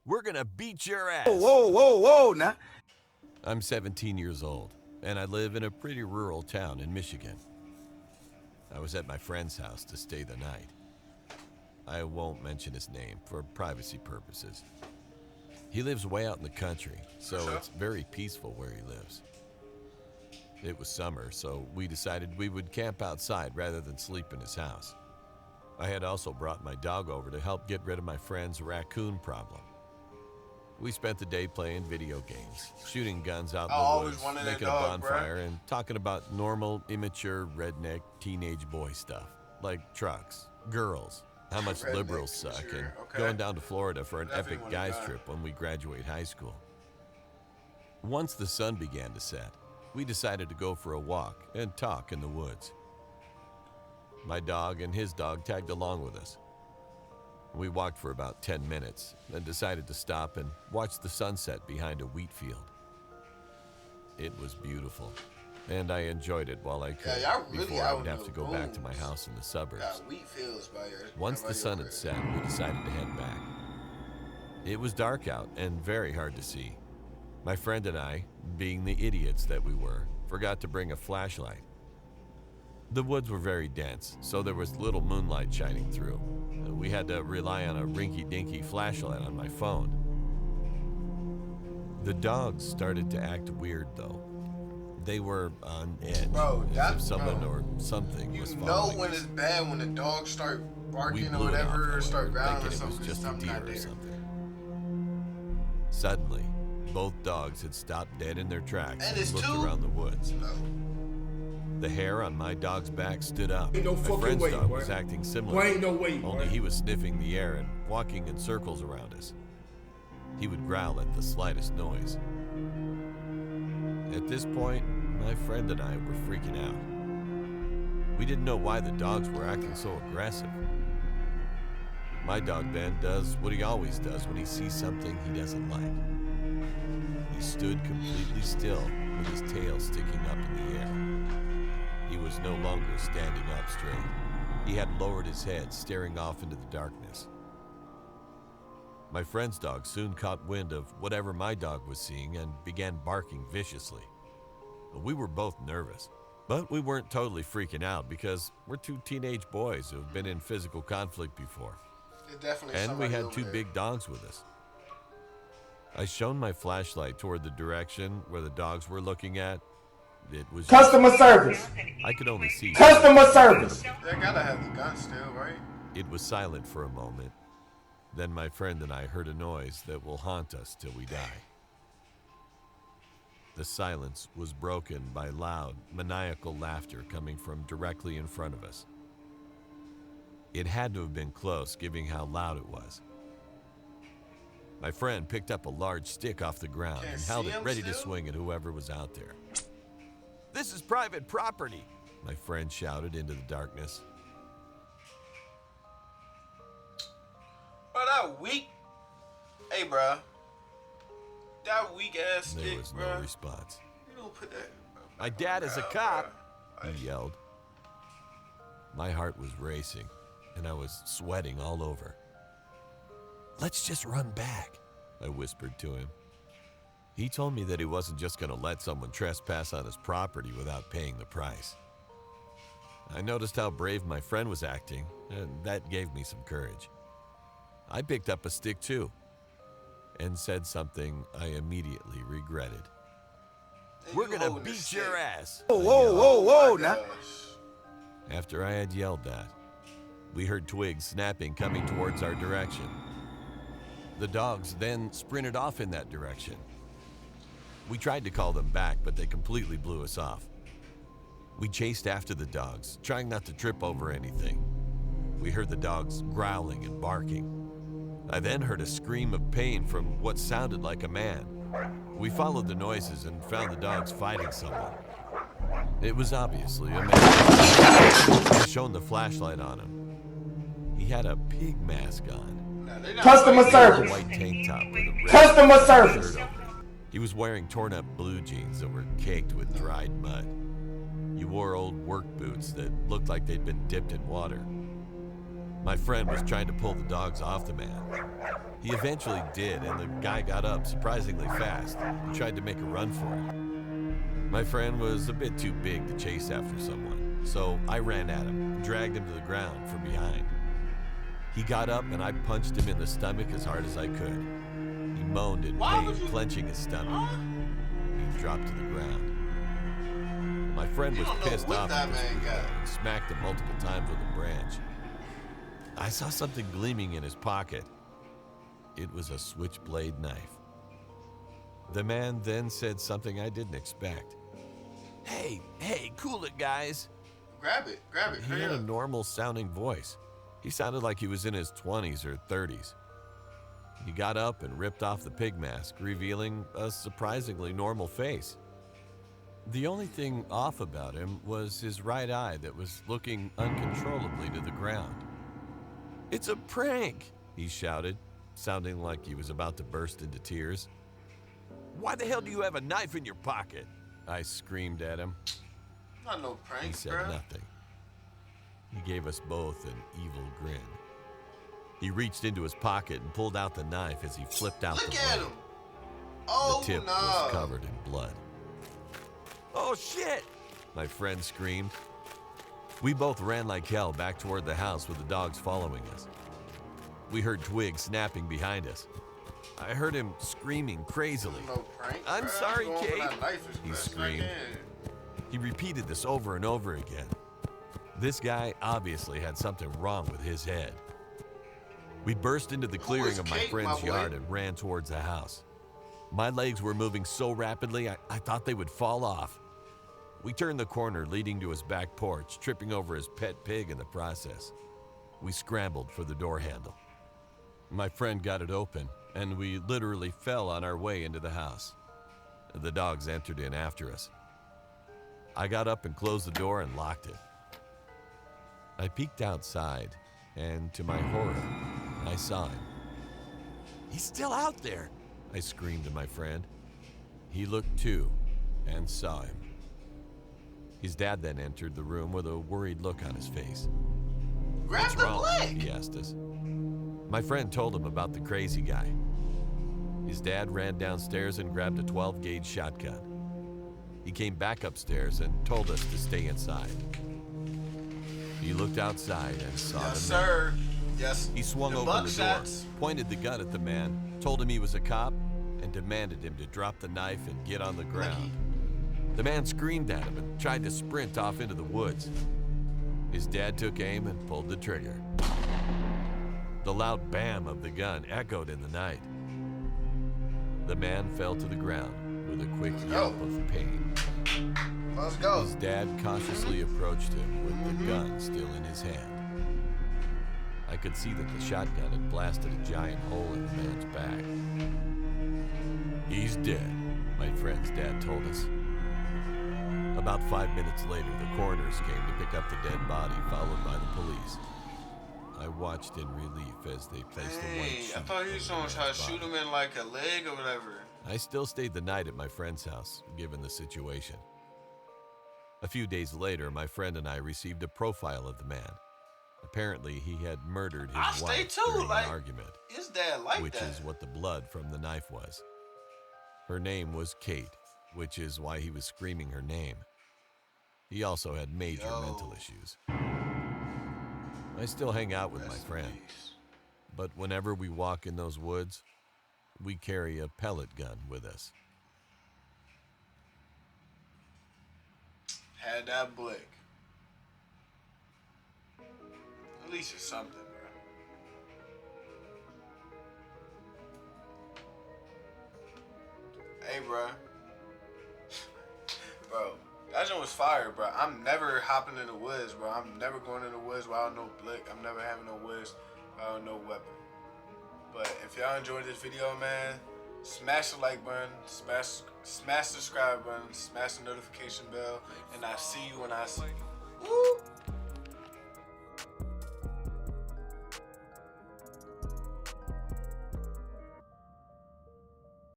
We're gonna beat your ass. Whoa, now. I'm 17 years old, and I live in a pretty rural town in Michigan. I was at my friend's house to stay the night. I won't mention his name for privacy purposes. He lives way out in the country, so it's very peaceful where he lives. It was summer, so we decided we would camp outside rather than sleep in his house. I had also brought my dog over to help get rid of my friend's raccoon problem. We spent the day playing video games, shooting guns out in the woods, making a bonfire, and talking about normal, immature, redneck, teenage boy stuff, like trucks, girls, how much liberals suck, and going down to Florida for an epic guys trip when we graduate high school. Once the sun began to set, we decided to go for a walk and talk in the woods. My dog and his dog tagged along with us. We walked for about 10 minutes, then decided to stop and watch the sunset behind a wheat field. It was beautiful, and I enjoyed it while I could before I would have to go back to my house in the suburbs. Once the sun had set, we decided to head back. It was dark out and very hard to see. My friend and I, being the idiots that we were, forgot to bring a flashlight. The woods were very dense, so there was little moonlight shining through. We had to rely on a rinky-dinky flashlight on my phone. The dogs started to act weird, though. They were on edge, as if someone or something was following. You know when it's bad when the dogs start barking or blew it whatever, off, or start growling or thinking it was something. just a Something deer not or there. something. Suddenly, both dogs had stopped dead in their tracks And and it's looked two? around the woods. No. The hair on my dog's back stood up. Ain't no My fucking friend's way, dog boy. was acting Boy, similar, ain't no way, only boy. he was sniffing the air and walking in circles around us. He would growl at the slightest noise. At this point, my friend and I were freaking out. We didn't know why the dogs were acting so aggressive. My dog Ben does what he always does when he sees something he doesn't like. He stood completely still with his tail sticking up in the air. He was no longer standing up straight. He had lowered his head, staring off into the darkness. My friend's dog soon caught wind of whatever my dog was seeing and began barking viciously. We were both nervous, but we weren't totally freaking out because we're two teenage boys who have been in physical conflict before. And we had two big dogs with us. I shone my flashlight toward the direction where the dogs were looking at. It was Customer service. I could only see Customer service. They gotta have the gun still, right? It was silent for a moment. Then my friend and I heard a noise that will haunt us till we die. The silence was broken by loud, maniacal laughter coming from directly in front of us. It had to have been close, given how loud it was. My friend picked up a large stick off the ground and held it ready to swing at whoever was out there. "This is private property," my friend shouted into the darkness. Bro, that weak. Hey, bro. That weak ass stick, There was no bro. response. You don't put that. "My dad is a cop," he yelled. My heart was racing, and I was sweating all over. "Let's just run back," I whispered to him. He told me that he wasn't just going to let someone trespass on his property without paying the price. I noticed how brave my friend was acting, and that gave me some courage. I picked up a stick too, and said something I immediately regretted. "We're gonna beat your ass." Whoa, now. After I had yelled that, we heard twigs snapping coming towards our direction. The dogs then sprinted off in that direction. We tried to call them back, but they completely blew us off. We chased after the dogs, trying not to trip over anything. We heard the dogs growling and barking. I then heard a scream of pain from what sounded like a man. We followed the noises and found the dogs fighting someone. It was obviously a man. I shone the flashlight on him. He had a pig mask on. Customer A service. white tank top with a red Customer shirt service. over it. He was wearing torn-up blue jeans that were caked with dried mud. He wore old work boots that looked like they'd been dipped in water. My friend was trying to pull the dogs off the man. He eventually did, and the guy got up surprisingly fast and tried to make a run for it. My friend was a bit too big to chase after someone, so I ran at him and dragged him to the ground from behind. He got up and I punched him in the stomach as hard as I could. He moaned in pain, clenching his stomach. He dropped to the ground. My friend was pissed off at this guy and smacked him multiple times with a branch. I saw something gleaming in his pocket. It was a switchblade knife. The man then said something I didn't expect. Hey, cool it, guys. Grab it. He had a normal sounding voice. He sounded like he was in his 20s or 30s. He got up and ripped off the pig mask, revealing a surprisingly normal face. The only thing off about him was his right eye that was looking uncontrollably to the ground. "It's a prank," he shouted, sounding like he was about to burst into tears. "Why the hell do you have a knife in your pocket?" I screamed at him. Not no prank, He said bro. nothing. He gave us both an evil grin. He reached into his pocket and pulled out the knife as he flipped out the Look at blade. him. Oh, The tip no. was covered in blood. "Oh, shit!" my friend screamed. We both ran like hell back toward the house with the dogs following us. We heard twigs snapping behind us. I heard him screaming crazily. No prank, "I'm bro. sorry, Going for Kate," that knife is he best screamed. I can. He repeated this over and over again. This guy obviously had something wrong with his head. We burst into the clearing is of my Kate, friend's my boy? yard and ran towards the house. My legs were moving so rapidly, I thought they would fall off. We turned the corner leading to his back porch, tripping over his pet pig in the process. We scrambled for the door handle. My friend got it open, and we literally fell on our way into the house. The dogs entered in after us. I got up and closed the door and locked it. I peeked outside, and to my horror, I saw him. "He's still out there," I screamed to my friend. He looked too, and saw him. His dad then entered the room with a worried look on his face. Grab "What's the wrong?" blick. he asked us. My friend told him about the crazy guy. His dad ran downstairs and grabbed a 12-gauge shotgun. He came back upstairs and told us to stay inside. He looked outside and saw Yes, the man. sir. Yes. He swung the open the door, buckshots. pointed the gun at the man, told him he was a cop, and demanded him to drop the knife and get on the ground. The man screamed at him and tried to sprint off into the woods. His dad took aim and pulled the trigger. The loud bam of the gun echoed in the night. The man fell to the ground with a quick yelp of pain. Let's go. His dad cautiously approached him with the gun still in his hand. I could see that the shotgun had blasted a giant hole in the man's back. "He's dead," my friend's dad told us. About 5 minutes later, the coroners came to pick up the dead body, followed by the police. I watched in relief as they placed the white Dang, sheet I thought he was over gonna the try to man's shoot body. him in like a leg or whatever. I still stayed the night at my friend's house, given the situation. A few days later, my friend and I received a profile of the man. Apparently, he had murdered I his stay wife too, during like, an argument, His dad like which that. is what the blood from the knife was. Her name was Kate, which is why he was screaming her name. He also had major mental issues. I still hang out with my Rest in friend, peace. but whenever we walk in those woods, we carry a pellet gun with us. Had that blick. At least it's something, bro. Hey, bro. Bro, that joint was fire, bro. I'm never hopping in the woods, bro. I'm never going in the woods without no blick. I'm never having no woods without no weapon. But if y'all enjoyed this video, man, smash the like button, smash the subscribe button, smash the notification bell, and I see you when I see you. Woo!